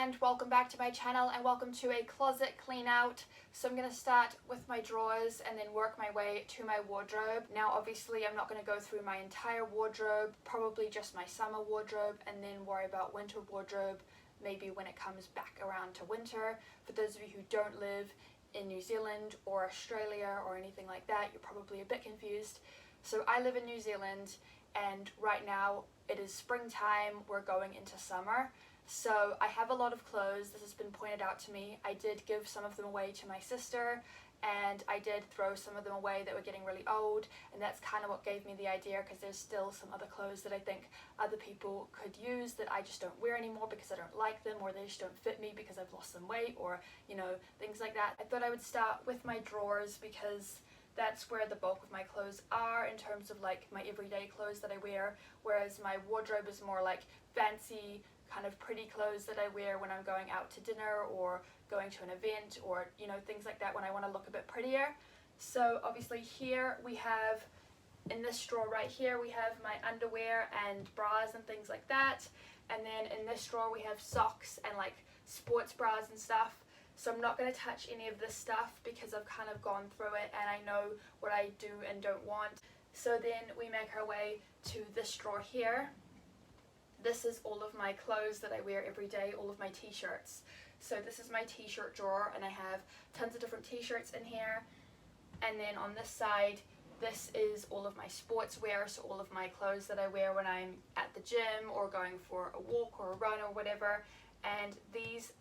and welcome back to my channel and welcome to a closet clean out. So I'm going to start with my drawers and then work my way to my wardrobe. Now obviously I'm not going to go through my entire wardrobe, probably just my summer wardrobe, and then worry about winter wardrobe maybe when it comes back around to winter. For those of you who don't live in New Zealand or Australia or anything like that, you're probably a bit confused. So I live in New Zealand and right now it is springtime, we're going into summer. So I have a lot of clothes. This has been pointed out to me. I did give some of them away to my sister, and I did throw some of them away that were getting really old, and that's kind of what gave me the idea, because there's still some other clothes that I think other people could use that I just don't wear anymore because I don't like them, or they just don't fit me because I've lost some weight, or things like that. I thought I would start with my drawers because that's where the bulk of my clothes are in terms of like my everyday clothes that I wear, whereas my wardrobe is more like fancy kind of pretty clothes that I wear when I'm going out to dinner or going to an event, or things like that when I want to look a bit prettier. So obviously here we have, in this drawer right here, we have my underwear and bras and things like that, and then in this drawer we have socks and like sports bras and stuff. So I'm not going to touch any of this stuff because I've kind of gone through it and I know what I do and don't want. So then we make our way to this drawer here. This is all of my clothes that I wear every day, all of my t-shirts. So this is my t-shirt drawer, and I have tons of different t-shirts in here. And then on this side, this is all of my sportswear, so all of my clothes that I wear when I'm at the gym or going for a walk or a run or whatever. And these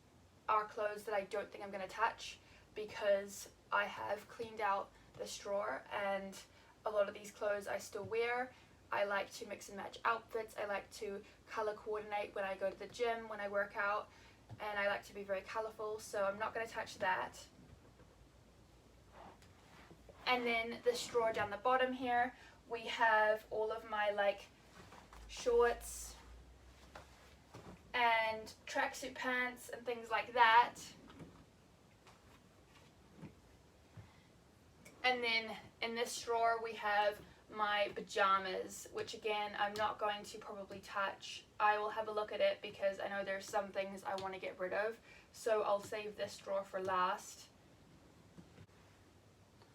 are clothes that I don't think I'm going to touch because I have cleaned out this drawer, and a lot of these clothes I still wear. I like to mix and match outfits. I like to color coordinate when I go to the gym, when I work out, and I like to be very colorful, so I'm not going to touch that. And then this drawer down the bottom here, we have all of my like shorts and tracksuit pants and things like that. And then in this drawer we have my pajamas, which again I'm not going to probably touch. I will have a look at it because I know there's some things I want to get rid of, so I'll save this drawer for last.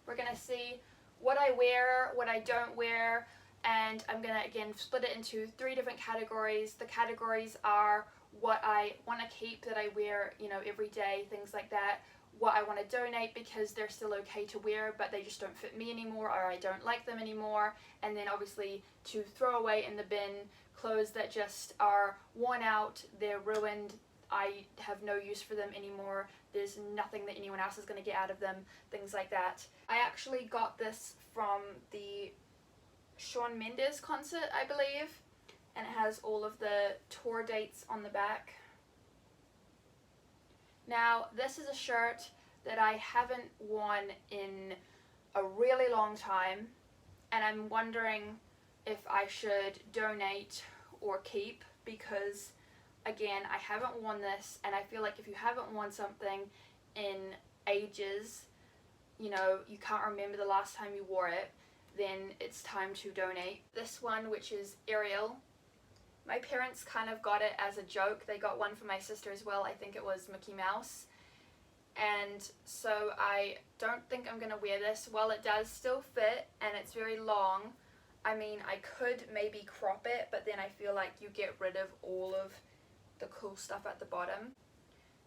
We're going to see what I wear, what I don't wear, and I'm going to again split it into 3 different categories. The categories are what I want to keep that I wear every day, things like that. What I want to donate because they're still okay to wear but they just don't fit me anymore or I don't like them anymore, and then obviously to throw away in the bin clothes that just are worn out, they're ruined, I have no use for them anymore, there's nothing that anyone else is going to get out of them, things like that. I actually got this from the Shawn Mendes concert, I believe, and it has all of the tour dates on the back. Now, this is a shirt that I haven't worn in a really long time, and I'm wondering if I should donate or keep because, again, I haven't worn this, and I feel like if you haven't worn something in ages, you can't remember the last time you wore it, then it's time to donate. This one, which is Ariel. My parents kind of got it as a joke. They got one for my sister as well. I think it was Mickey Mouse. And so I don't think I'm going to wear this. While it does still fit and it's very long, I mean, I could maybe crop it, but then I feel like you get rid of all of the cool stuff at the bottom.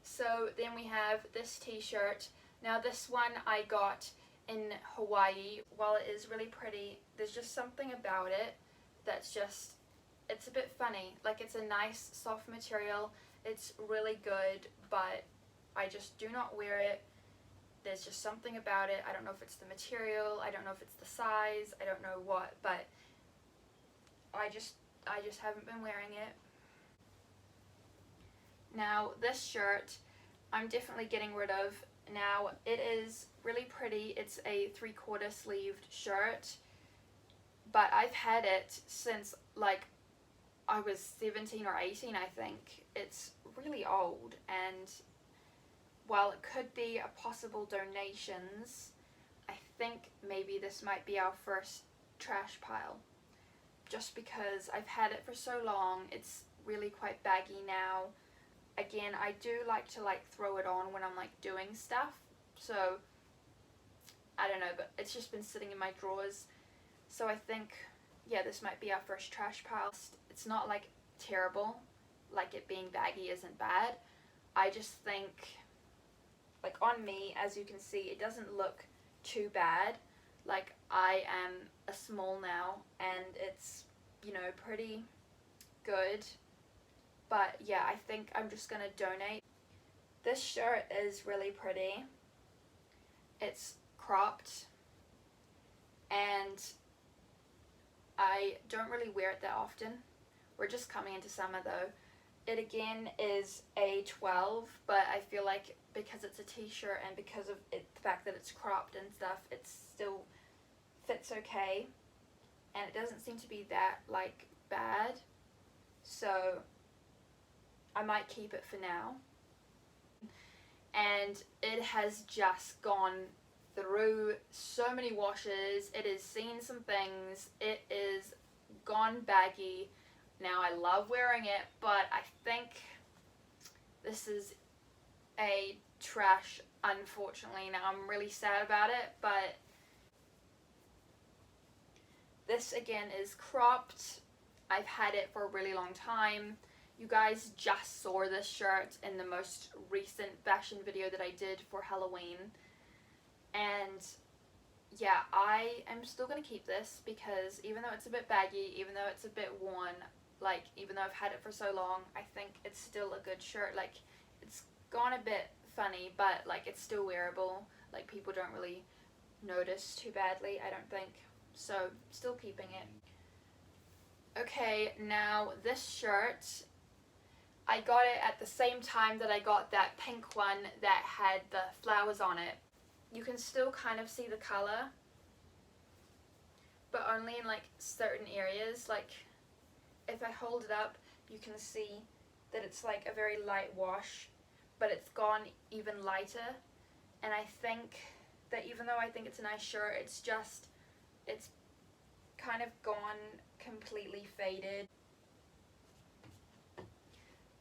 So then we have this t-shirt. Now this one I got in Hawaii. While it is really pretty, there's just something about it that's just, it's a bit funny. Like, it's a nice soft material, it's really good, but I just do not wear it. There's just something about it. I don't know if it's the material, I don't know if it's the size, I don't know what, but I just haven't been wearing it. Now this shirt I'm definitely getting rid of. Now it is really pretty. It's a 3/4 sleeved shirt, but I've had it since like I was 17 or 18, I think. It's really old, and while it could be a possible donations, I think maybe this might be our first trash pile, just because I've had it for so long. It's really quite baggy now. again, I do like to like throw it on when I'm like doing stuff, so I don't know, but it's just been sitting in my drawers. So I think, yeah, this might be our first trash pile. It's not like terrible, like it being baggy isn't bad. I just think, like on me, as you can see, it doesn't look too bad. Like I am a small now and it's, you know, pretty good. But yeah, I think I'm just gonna donate. This shirt is really pretty. It's cropped and I don't really wear it that often. We're just coming into summer though. It again is a 12, but I feel like because it's a t-shirt and because of it, the fact that it's cropped and stuff, it still fits okay. And it doesn't seem to be that like bad. So I might keep it for now. And it has just gone through so many washes. It has seen some things. It is gone baggy. Now I love wearing it, but I think this is a trash, unfortunately. Now I'm really sad about it, but this again is cropped. I've had it for a really long time. You guys just saw this shirt in the most recent fashion video that I did for Halloween. And yeah, I am still going to keep this because even though it's a bit baggy, even though it's a bit worn, like even though I've had it for so long, I think it's still a good shirt. Like it's gone a bit funny, but like it's still wearable. Like people don't really notice too badly, I don't think. So still keeping it. Okay, now this shirt, I got it at the same time that I got that pink one that had the flowers on it. You can still kind of see the color, but only in like certain areas. Like if I hold it up, you can see that it's like a very light wash, but it's gone even lighter. And I think that even though I think it's a nice shirt, it's kind of gone completely faded.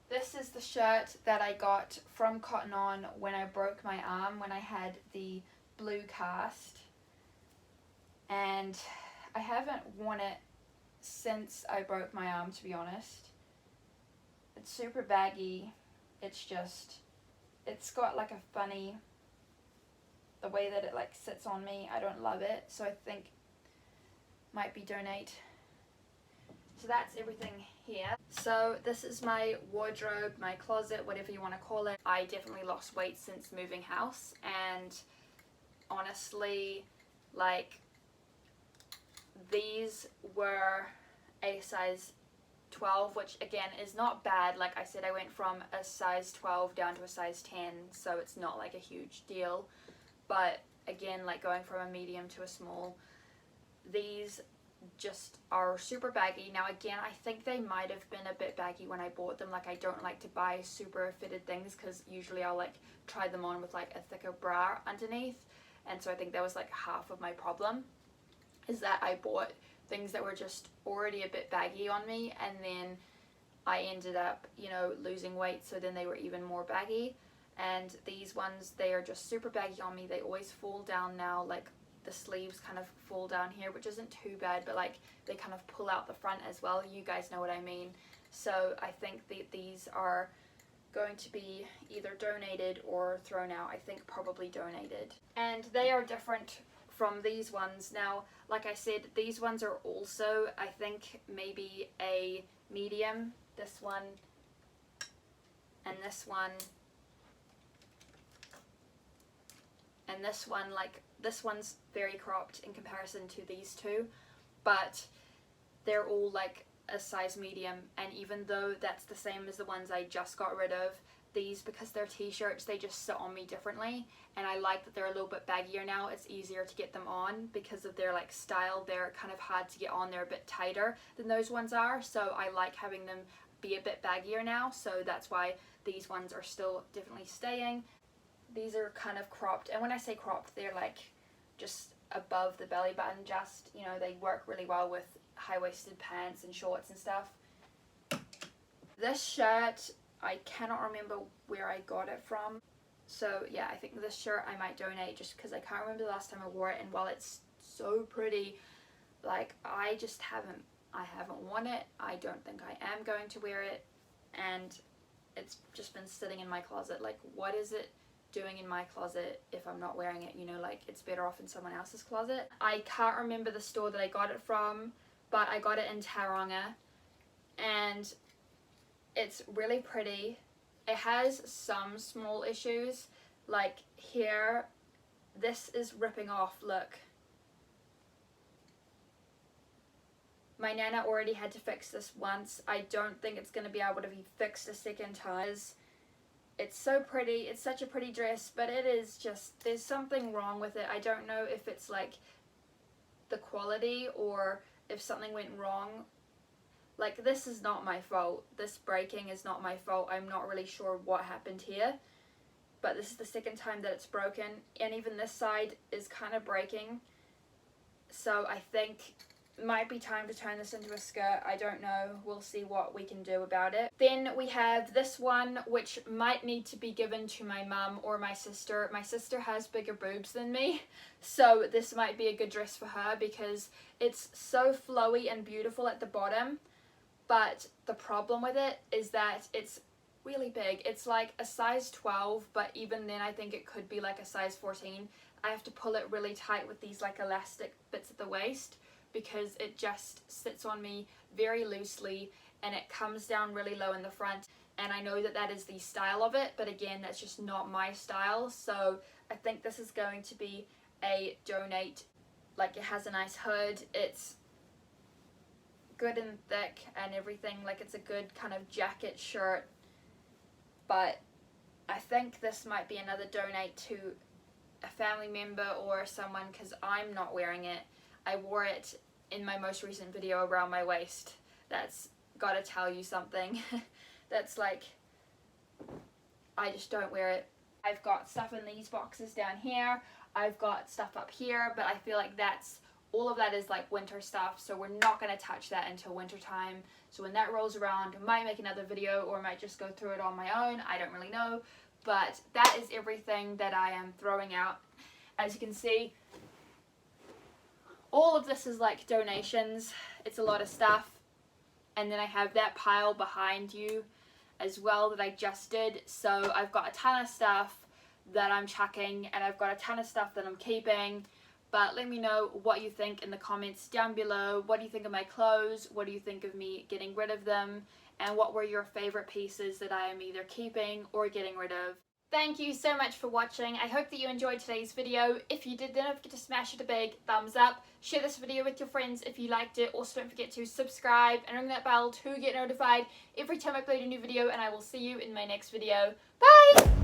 This is the shirt that I got from Cotton On when I broke my arm, when I had the blue cast. And I haven't worn it since I broke my arm, to be honest. It's super baggy. It's got like a funny, the way that it like sits on me, I don't love it. So I think might be donate. So that's everything here. So this is my wardrobe, my closet, whatever you want to call it. I definitely lost weight since moving house, and honestly, like these were a size 12, which again is not bad. Like I said, I went from a size 12 down to a size 10, so it's not like a huge deal. But again, like going from a medium to a small, these just are super baggy. Now again, I think they might have been a bit baggy when I bought them. Like I don't like to buy super fitted things because usually I'll like try them on with like a thicker bra underneath, and so I think that was like half of my problem, is that I bought things that were just already a bit baggy on me, and then I ended up, you know, losing weight, so then they were even more baggy. And these ones, they are just super baggy on me. They always fall down now, like the sleeves kind of fall down here, which isn't too bad, but like they kind of pull out the front as well. You guys know what I mean. So I think that these are going to be either donated or thrown out. I think probably donated. And they are different from these ones. Now, like I said, these ones are also, I think, maybe a medium. This one and this one and this one, like this one's very cropped in comparison to these two, but they're all like a size medium. And even though that's the same as the ones I just got rid of, these, because they're t-shirts, they just sit on me differently, and I like that they're a little bit baggier now. It's easier to get them on because of their like style. They're kind of hard to get on. They're a bit tighter than those ones are, so I like having them be a bit baggier now. So that's why these ones are still definitely staying. These are kind of cropped, and when I say cropped, they're like just above the belly button, just, you know, they work really well with high-waisted pants and shorts and stuff. This shirt, I cannot remember where I got it from. So yeah, I think this shirt I might donate just because I can't remember the last time I wore it, and while it's so pretty, like I haven't worn it. I don't think I am going to wear it, and it's just been sitting in my closet. Like, what is it doing in my closet if I'm not wearing it? You know, like, it's better off in someone else's closet. I can't remember the store that I got it from, but I got it in Tauranga, and it's really pretty. It has some small issues, like here, this is ripping off, look. My nana already had to fix this once. I don't think it's going to be able to be fixed a second time. It's so pretty, it's such a pretty dress, but it is just, there's something wrong with it. I don't know if it's like the quality or if something went wrong. Like, this is not my fault. This breaking is not my fault. I'm not really sure what happened here, but this is the second time that it's broken, and even this side is kind of breaking. So I think it might be time to turn this into a skirt. I don't know. We'll see what we can do about it. Then we have this one, which might need to be given to my mum or my sister. My sister has bigger boobs than me, so this might be a good dress for her because it's so flowy and beautiful at the bottom. But the problem with it is that it's really big. It's like a size 12, but even then I think it could be like a size 14. I have to pull it really tight with these like elastic bits at the waist because it just sits on me very loosely and it comes down really low in the front. And I know that that is the style of it, but again, that's just not my style. So I think this is going to be a donate. Like, it has a nice hood. It's good and thick and everything, like it's a good kind of jacket shirt, but I think this might be another donate to a family member or someone because I'm not wearing it. I wore it in my most recent video around my waist. That's gotta tell you something. That's like, I just don't wear it. I've got stuff in these boxes down here, I've got stuff up here, but I feel like all of that is like winter stuff, so we're not going to touch that until winter time. So when that rolls around, I might make another video or I might just go through it on my own. I don't really know, but that is everything that I am throwing out. As you can see, all of this is like donations. It's a lot of stuff. And then I have that pile behind you as well that I just did. So I've got a ton of stuff that I'm chucking and I've got a ton of stuff that I'm keeping. But let me know what you think in the comments down below. What do you think of my clothes? What do you think of me getting rid of them? And what were your favorite pieces that I am either keeping or getting rid of? Thank you so much for watching. I hope that you enjoyed today's video. If you did, then don't forget to smash it a big thumbs up. Share this video with your friends if you liked it. Also, don't forget to subscribe and ring that bell to get notified every time I upload a new video. And I will see you in my next video. Bye!